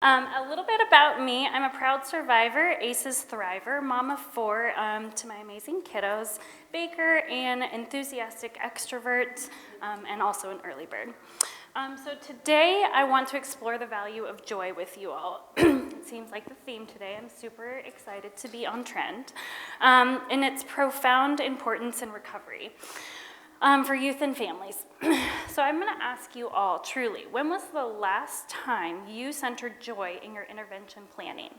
A little bit about me. I'm a proud survivor, ACEs thriver, mom of 4 to my amazing kiddos, baker, and enthusiastic extrovert, and also an early bird. So today I want to explore the value of joy with you all. It seems like the theme today. I'm super excited to be on trend, and its profound importance in recovery. For youth and families. So I'm going to ask you all, truly, when was the last time you centered joy in your intervention planning?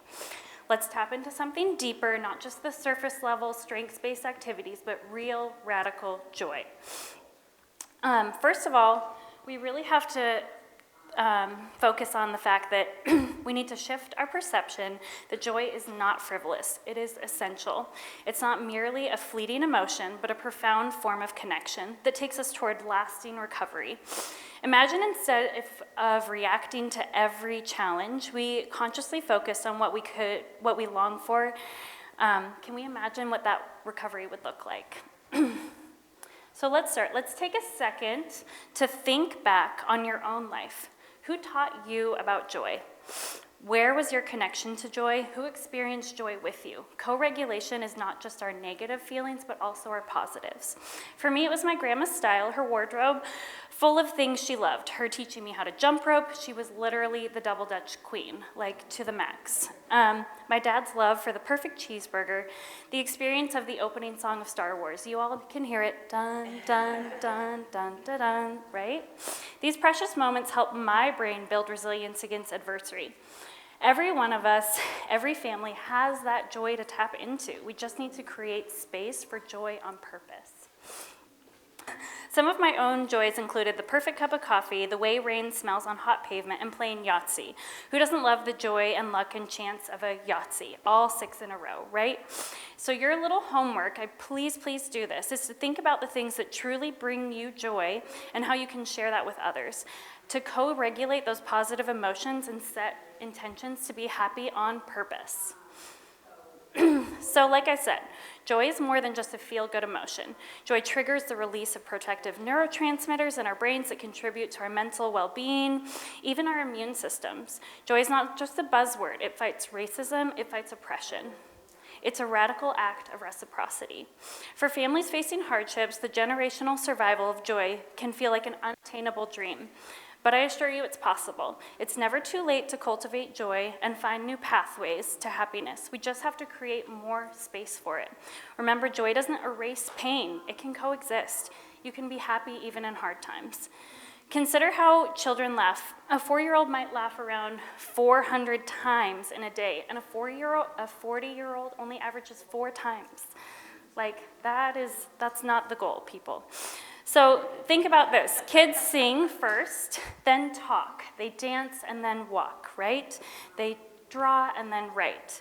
Let's tap into something deeper, not just the surface level, strengths-based activities, but real, radical joy. First of all, we really have to focus on the fact that we need to shift our perception that joy is not frivolous. It is essential. It's not merely a fleeting emotion, but a profound form of connection that takes us toward lasting recovery. Imagine instead of reacting to every challenge, we consciously focused on what we long for. Can we imagine what that recovery would look like? So let's start. Let's take a second to think back on your own life. Who taught you about joy? Where was your connection to joy? Who experienced joy with you? Co-regulation is not just our negative feelings, but also our positives. For me, it was my grandma's style, her wardrobe, full of things she loved. Her teaching me how to jump rope. She was literally the double Dutch queen, like to the max. My dad's love for the perfect cheeseburger, the experience of the opening song of Star Wars. You all can hear it, dun, dun, dun, dun, dun, dun, right? These precious moments help my brain build resilience against adversity. Every one of us, every family has that joy to tap into. We just need to create space for joy on purpose. Some of my own joys included the perfect cup of coffee, the way rain smells on hot pavement, and playing Yahtzee. Who doesn't love the joy and luck and chance of a Yahtzee? All 6 in a row, right? So your little homework, please do this, is to think about the things that truly bring you joy and how you can share that with others. To co-regulate those positive emotions and set intentions to be happy on purpose. So like I said, joy is more than just a feel-good emotion. Joy triggers the release of protective neurotransmitters in our brains that contribute to our mental well-being, even our immune systems. Joy is not just a buzzword. It fights racism, it fights oppression. It's a radical act of reciprocity. For families facing hardships, the generational survival of joy can feel like an unattainable dream. But I assure you it's possible. It's never too late to cultivate joy and find new pathways to happiness. We just have to create more space for it. Remember, joy doesn't erase pain. It can coexist. You can be happy even in hard times. Consider how children laugh. A 4-year-old might laugh around 400 times in a day, and a 40-year-old only averages 4 times. Like, that's not the goal, people. So think about this. Kids sing first, then talk. They dance and then walk, right? They draw and then write.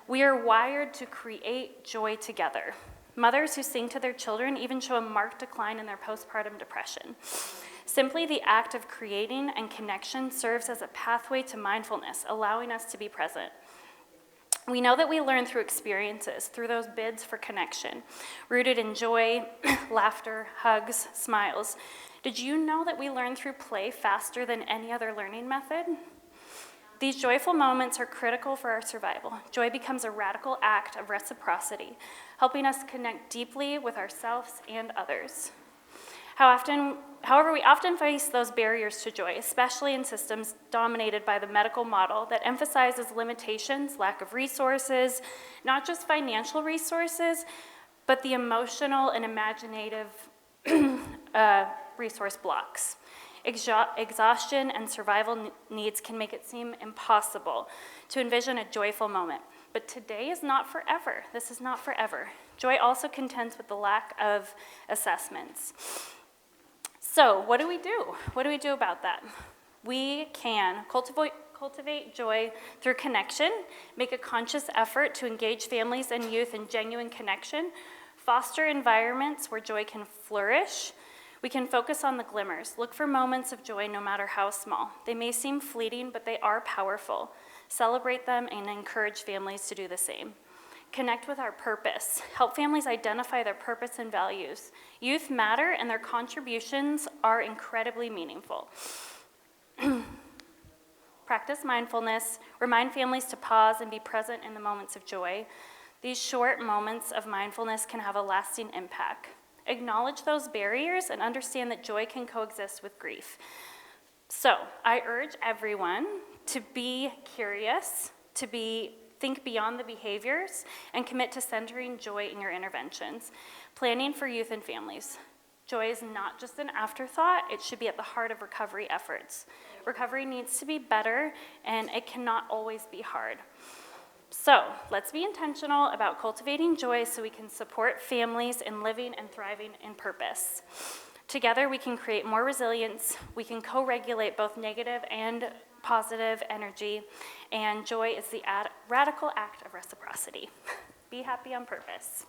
We are wired to create joy together. Mothers who sing to their children even show a marked decline in their postpartum depression. Simply the act of creating and connection serves as a pathway to mindfulness, allowing us to be present. We know that we learn through experiences, through those bids for connection, rooted in joy, laughter, hugs, smiles. Did you know that we learn through play faster than any other learning method? These joyful moments are critical for our survival. Joy becomes a radical act of reciprocity, helping us connect deeply with ourselves and others. However, we often face those barriers to joy, especially in systems dominated by the medical model that emphasizes limitations, lack of resources, not just financial resources, but the emotional and imaginative resource blocks. Exhaustion and survival needs can make it seem impossible to envision a joyful moment. But today is not forever. This is not forever. Joy also contends with the lack of assessments. So what do we do? What do we do about that? We can cultivate joy through connection, make a conscious effort to engage families and youth in genuine connection, foster environments where joy can flourish. We can focus on the glimmers. Look for moments of joy no matter how small. They may seem fleeting, but they are powerful. Celebrate them and encourage families to do the same. Connect with our purpose. Help families identify their purpose and values. Youth matter, and their contributions are incredibly meaningful. Practice mindfulness. Remind families to pause and be present in the moments of joy. These short moments of mindfulness can have a lasting impact. Acknowledge those barriers and understand that joy can coexist with grief. So I urge everyone to be curious, to think beyond the behaviors, and commit to centering joy in your interventions. Planning for youth and families. Joy is not just an afterthought, it should be at the heart of recovery efforts. Recovery needs to be better, and it cannot always be hard. So let's be intentional about cultivating joy so we can support families in living and thriving in purpose. Together we can create more resilience, we can co-regulate both negative and positive energy, and joy is the radical act of reciprocity. Be happy on purpose.